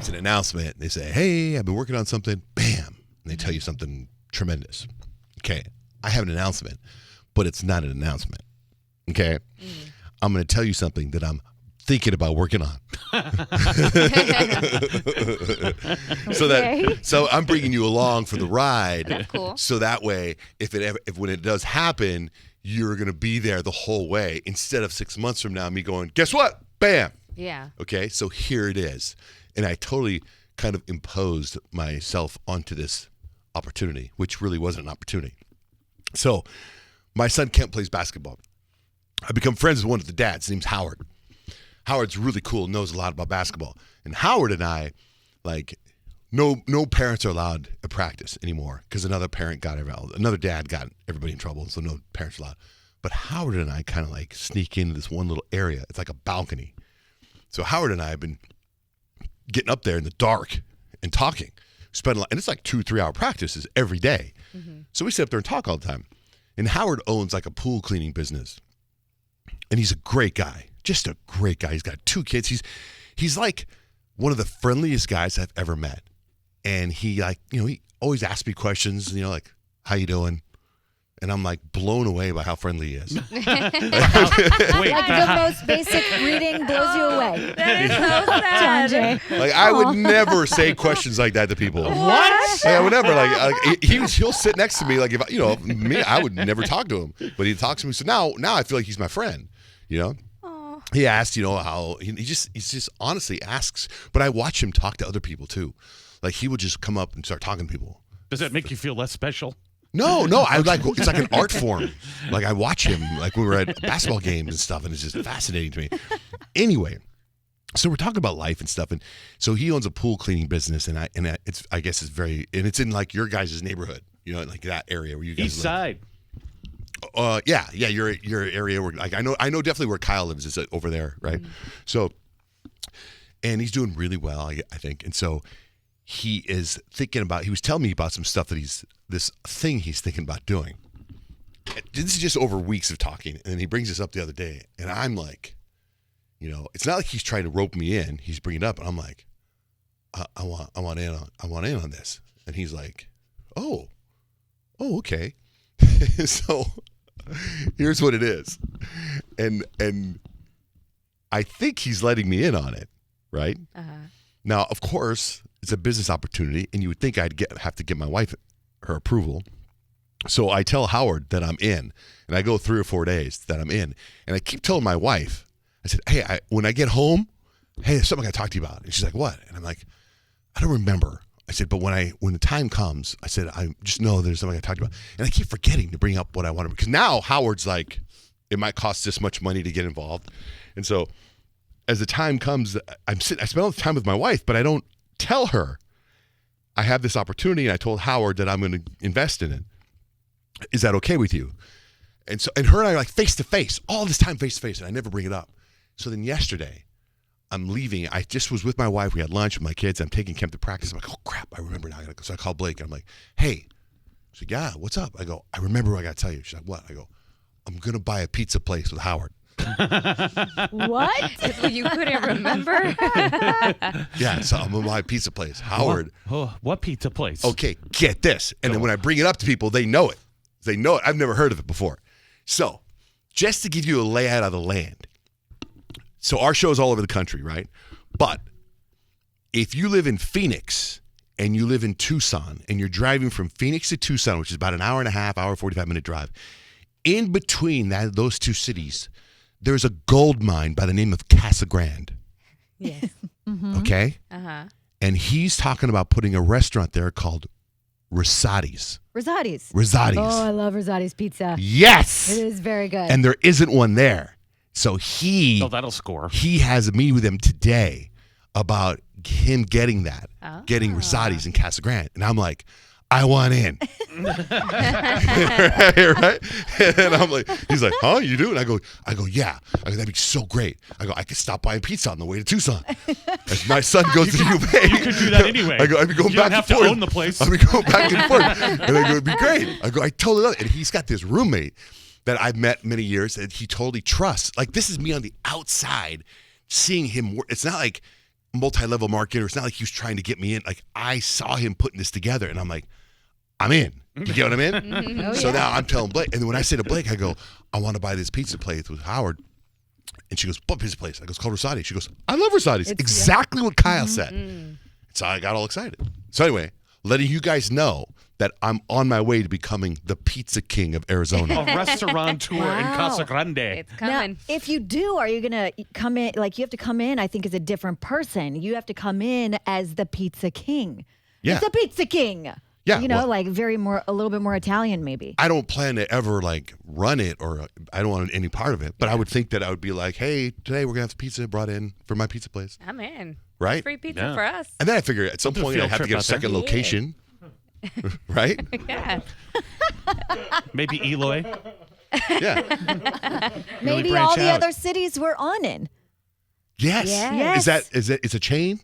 it's an announcement. They say, hey, I've been working on something. Bam. And they tell you something tremendous. Okay. I have an announcement, but it's not an announcement. Okay. I'm going to tell you something that I'm thinking about working on. So I'm bringing you along for the ride. That's cool. So that way, when it does happen, you're going to be there the whole way instead of 6 months from now, me going, guess what? Bam. Yeah. Okay. So here it is. And I totally kind of imposed myself onto this opportunity, which really wasn't an opportunity. So my son Kent plays basketball. I become friends with one of the dads. His name's Howard. Howard's really cool, knows a lot about basketball. And Howard and I, like, no parents are allowed at practice anymore because another dad got everybody in trouble, so no parents are allowed. But Howard and I kind of like sneak into this one little area. It's like a balcony. So Howard and I have been getting up there in the dark and talking. And it's like 2-3 hour practices every day. Mm-hmm. So we sit up there and talk all the time. And Howard owns like a pool cleaning business. And he's a great guy, just a great guy. He's got 2 kids. He's like one of the friendliest guys I've ever met. And he he always asks me questions, like, how you doing? And I'm like blown away by how friendly he is. Wait, like the most basic greeting blows you away. That is so sad. Johnjay. Like I would never say questions like that to people. What? I would never he'll sit next to me like if me I would never talk to him, but he talks to me. So now I feel like he's my friend. He asked, how he just honestly asks. But I watch him talk to other people too. Like he would just come up and start talking to people. Does that make you feel less special? No, it's like an art form. Like I watch him like when we're at basketball games and stuff, and it's just fascinating to me. Anyway, so we're talking about life and stuff, and so he owns a pool cleaning business, and it's in like your guys' neighborhood, like that area where you guys East live. Side. Yeah, your area where like I know definitely where Kyle lives is over there, right? Mm-hmm. So, and he's doing really well, I think, and so he is thinking about. He was telling me about some stuff that this thing he's thinking about doing. This is just over weeks of talking, and he brings this up the other day, and I'm like, it's not like he's trying to rope me in. He's bringing it up, and I'm like, I want in on this, and he's like, oh, okay. So here's what it is, and I think he's letting me in on it, right? Uh-huh. Now, of course, it's a business opportunity, and you would think I'd have to get my wife her approval. So I tell Howard that I'm in, and I go 3 or 4 days that I'm in, and I keep telling my wife, I said, hey, when I get home, hey, there's something I got to talk to you about. And she's like, what? And I'm like, I don't remember. I said, but when the time comes, I said, I just know there's something I got to talk to you about. And I keep forgetting to bring up what I want to, because now Howard's like, it might cost this much money to get involved. And so as the time comes, I spend all the time with my wife, but I don't tell her I have this opportunity, and I told Howard that I'm going to invest in it. Is that okay with you? And her and I are like face to face, all this time face to face, and I never bring it up. So then yesterday, I'm leaving. I just was with my wife. We had lunch with my kids. I'm taking Kemp to practice. I'm like, oh crap, I remember now. So I called Blake, and I'm like, hey. She's like, yeah, what's up? I go, I remember what I got to tell you. She's like, what? I go, I'm going to buy a pizza place with Howard. What? You couldn't remember? Yeah, so I'm going to buy a pizza place. Howard. What pizza place? Okay, get this. And then when I bring it up to people, they know it. They know it. I've never heard of it before. So just to give you a layout of the land. So our show is all over the country, right? But if you live in Phoenix and you live in Tucson and you're driving from Phoenix to Tucson, which is about an hour and a half, 45-minute drive, in between those two cities, there's a gold mine by the name of Casa Grande. Yes. Mm-hmm. Okay? Uh-huh. And he's talking about putting a restaurant there called Rosati's. Rosati's. Oh, I love Rosati's pizza. Yes! It is very good. And there isn't one there. So that'll score. He has a meeting with him today about him getting that, getting Rosati's in Casa Grande. And I'm like, I want in. Right? And I'm like, he's like, huh, you do? And I go, yeah. I go, that'd be so great. I go, I could stop buying pizza on the way to Tucson. As my son goes to U of A. You could do that anyway. I go, I'd be going you back don't have and forth. to own the place. I'd be going back and forth. And I go, it'd be great. I go, I totally love it. And he's got this roommate that I've met many years that he totally trusts. Like, this is me on the outside seeing him work. It's not like multi-level marketer. It's not like he was trying to get me in. Like I saw him putting this together, and I'm like, I'm in. You get what I'm in? Oh, So yeah. now I'm telling Blake, and then when I say to Blake, I go, I want to buy this pizza place with Howard. And she goes, what pizza place? I go, it's called Rosati. She goes, I love Rosati's. Exactly what Kyle said. So I got all excited. So anyway, letting you guys know that I'm on my way to becoming the pizza king of Arizona. A restaurateur in Wow. Casa Grande. It's Now, coming. if you do, are you gonna come in? Like you have to come in. I think as a different person. You have to come in as the pizza king. Yeah. It's the pizza king. Yeah, You know, well- like a little bit more Italian, maybe. I don't plan to ever like run it, or I don't want any part of it. But I would think that I would be like, hey, today we're gonna have some pizza brought in for my pizza place, I'm in. right? Free pizza Yeah. for us. And then I figure at some We'll do a point I field have to trip get a out there. second Yeah. location, right? Yeah. Maybe Eloy. Yeah. Maybe branch all the out. other cities we're on in. Yes. Yes. Is it? It's a chain.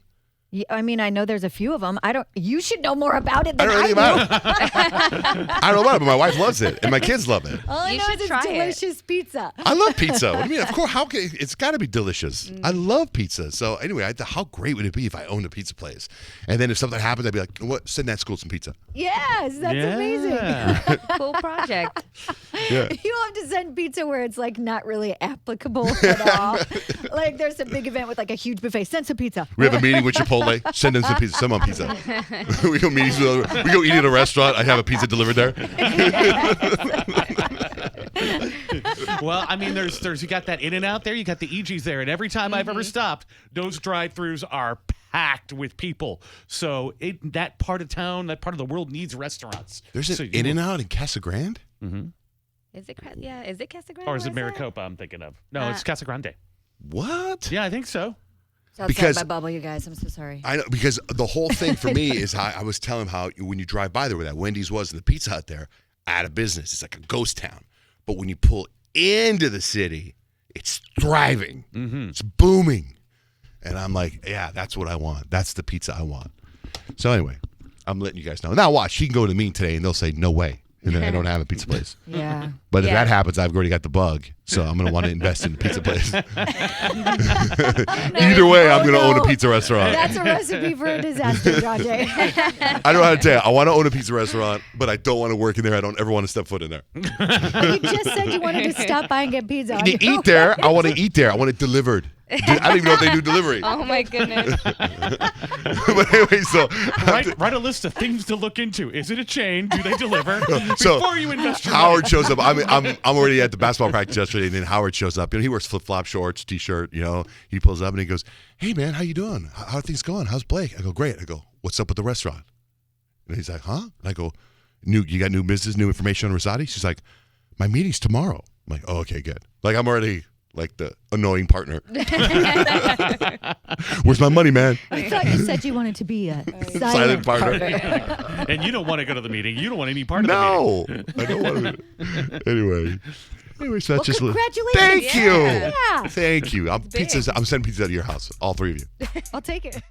Yeah, I mean, I know there's a few of them. I don't. You should know more about it I than don't know anything do. about it. I don't know about it, but my wife loves it, and my kids love it. All I You know should is it's try it. delicious pizza. I love pizza. What do you mean? Of course. How can it's got to be delicious? I love pizza. So anyway, how great would it be if I owned a pizza place? And then if something happens, I'd be like, "What? Send that school some pizza." Yes, that's amazing. Cool project. Yeah. You have to send pizza where it's like not really applicable at all. Like there's a big event with like a huge buffet. Send some pizza. We have a meeting with Chipotle. Send them some pizza. Send them pizza. We go we go eat at a restaurant. I have a pizza delivered there. Well, I mean, there's you got that In-N-Out there, you got the EGs there, and every time I've ever stopped, those drive-throughs are packed with people. So that part of town, that part of the world needs restaurants. There's So an you- In-N-Out in Casa Grande. Is it? Yeah. Is it Casa Grande? Or is it Where's that? Maricopa I'm thinking of? No, it's Casa Grande. What? Yeah, I think so. It's outside Because- my bubble, you guys. I'm so sorry. I know, because the whole thing for me is how I was telling him how when you drive by there where that Wendy's was and the Pizza Hut there, out of business. It's like a ghost town. But when you pull into the city, it's thriving. It's booming. And I'm like, yeah, that's what I want. That's the pizza I want. So anyway, I'm letting you guys know. Now watch, she can go to the meeting today and they'll say, no way. And then I don't have a pizza place. Yeah. But if Yeah. that happens, I've already got the bug. So I'm going to want to invest in the pizza place. Either way, I'm going to own a pizza restaurant. That's a recipe for a disaster, Johnjay. I don't know how to tell you. I want to own a pizza restaurant, but I don't want to work in there. I don't ever want to step foot in there. You just said you wanted to stop by and get pizza. on To your eat there, I want to eat there. I want it delivered. I don't even know if they do delivery. Oh my goodness. But anyway, so Write a list of things to look into. Is it a chain? Do they deliver? So, Before you invest your Howard money. shows up. I'm already at the basketball practice yesterday, and then Howard shows up. You know, he wears flip flop shorts, t-shirt. You know, he pulls up and he goes, "Hey man, how you doing? How are things going? How's Blake?" I go, "Great." I go, "What's up with the restaurant?" And he's like, "Huh?" And I go, You got new business, new information on Rosati?" She's like, "My meeting's tomorrow." I'm like, "Oh, okay, good." Like I'm already like the annoying partner. Where's my money, man? I thought you said you wanted to be a Silent partner. And you don't want to go to the meeting. You don't want any part of the meeting. No, I don't want to. Anyway, so that's just. congratulations. Thank you. Yeah. Thank you. I'm sending pizza to your house. All three of you. I'll take it.